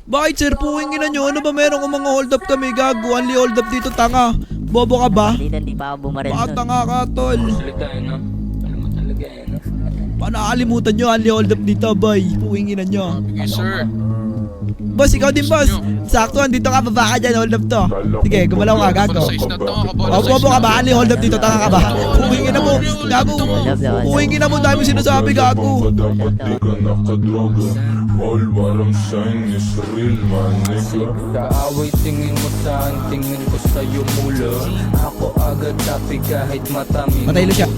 Bakit sir, puwingin na nyo? Ano ba meron kung mga hold up kami? Gago, only hold up dito, tanga. Bobo ka ba? Hindi pa ako bumaril Baka nun. tanga ka, tol. Salita yun, no? Alam mo talaga yun, no? Paano nakalimutan nyo? Only hold up dito, boy. Puwingin na nyo. Bigay, sir. Boss, ikaw din, boss. Sakto, andito ka, baba ka dyan, hold up to. Sige, gumalaw ka, gago. Size na to, kabalo O, bobo ka ba? Ali, hold up dito, tanga ka ba? Puwingin na mo, gago. Puwingin na mo, dahil mo sinasabi, gago. Dapat di ka nakadroga. All what I'm saying is real, man, nigga. Kaaway tingin mo saan, tingin ko sa'yo mula. Ako agad tapi kahit matamin. Matay siya.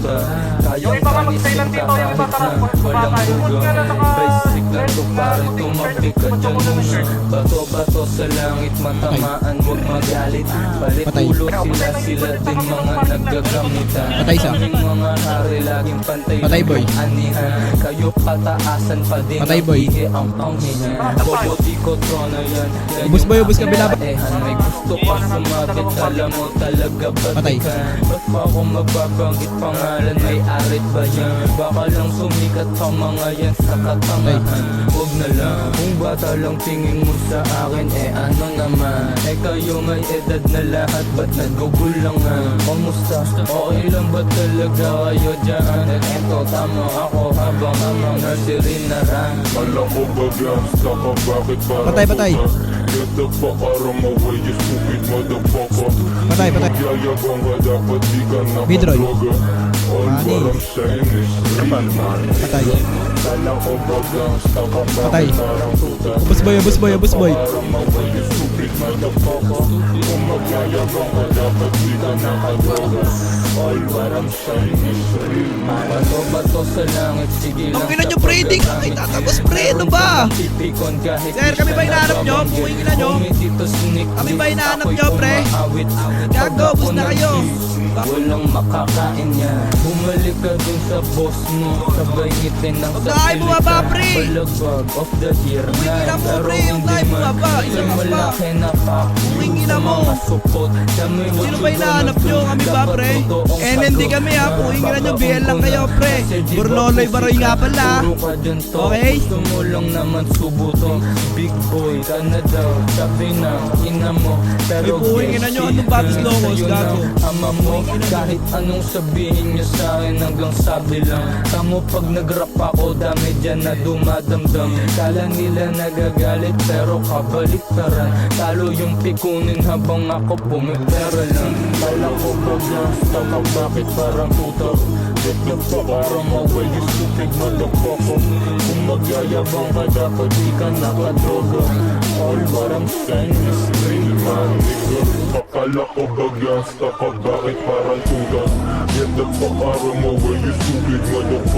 Kayang panisin ka kahit na walang buga. Basic lang to pare, tumabi ka dyan muna. Bato-bato sa langit, matamaan, huwag magalit. Palitulo sila din mga naggagamitan. Patay isa. Aming mga hari laging pantay. Patay, boy. Anihan, kayo pataasan pa din. Patay, boy. Ang panghingan. Boboти ko to na yan. Ubus, boy, ubus ka, bilaba. May gusto pa sumabit, alam mo talaga ba? Patay. Ba't pa ako magbabanggit pangalan, may arit ba yan? Baka lang sumikat pa mga yan sa katangahan. Huwag na lang, kung bata lang tingin mo sa akin, ano naman? Kayo may edad na lahat, ba't nagugulangan? Kamusta? Okay lang ba talaga kayo dyan? Eto tama ako habang amang nursery na ran. Kala ko ba gangsta ka, bakit parang Patay, patay. Get the fuck out of my way, you stupid motherfucker. Patay, patay. Magyayabang ka, dapat di ka Midroy. nakadroga. All Mani. what I'm saying is real, man, Patay. Kala ko ba gangsta ka, Patay. bakit parang tuta. Ubus, boy, ubus, boy, ubus, boy. Parang my way, you stupid motherfucker. Kung magyayabang ka, dapat di ka nakadroga. All what I'm saying is real, man. Bato-bato sa langit, sige lang. Ang ina nyo, pre, di ka kayo tatapos, pre, ano ba? Tipikon kahit Sir, kami ba hinahanap nyo? Puwingin na nyo? Kami ba hinahanap nyo, pre? Gago, ubus na kayo. Walang makakain niya. Bumalik ka dun sa boss mo. Sabay ngitin ng Huwag na kayo bumaba, pre. Balagbag of the year Puwingin na mo, pre, huwag na kayo bumaba. Isa ka pa. malaki na pa. Puwingin na mo. Mga supot. Dami mo Sino ba hinahanap nyo? Kami ba, pre? NND kami, ha? Puwingin na nyo, BL lang kayo, pre. Burloloy Baroy nga pala. Okay? Gusto mo lang naman subuto. Big boy ka na daw. Sabi na ina mo. Pero May puwingin na nyo, anong batis sa'yo locos, na gago? ama mo. Kahit anong sabihin niya sa akin hanggang sabi lang. Tamo pag nag-rap ako, dami dyan na dumadamdam. Kala nila nagagalit pero kabaliktaran. Talo yung pikunin habang ako pumipera lang. Kala ko ba gangsta ka, bakit parang tuta? Get the fuck out of my way, you stupid motherfucker. Kung magyayabang ka, dapat di ka nakadroga. All what I'm saying is real, man, nigga. Akala ko ba gangsta ka, bakit parang tuta? Get the fuck out of my way, you stupid motherfucker.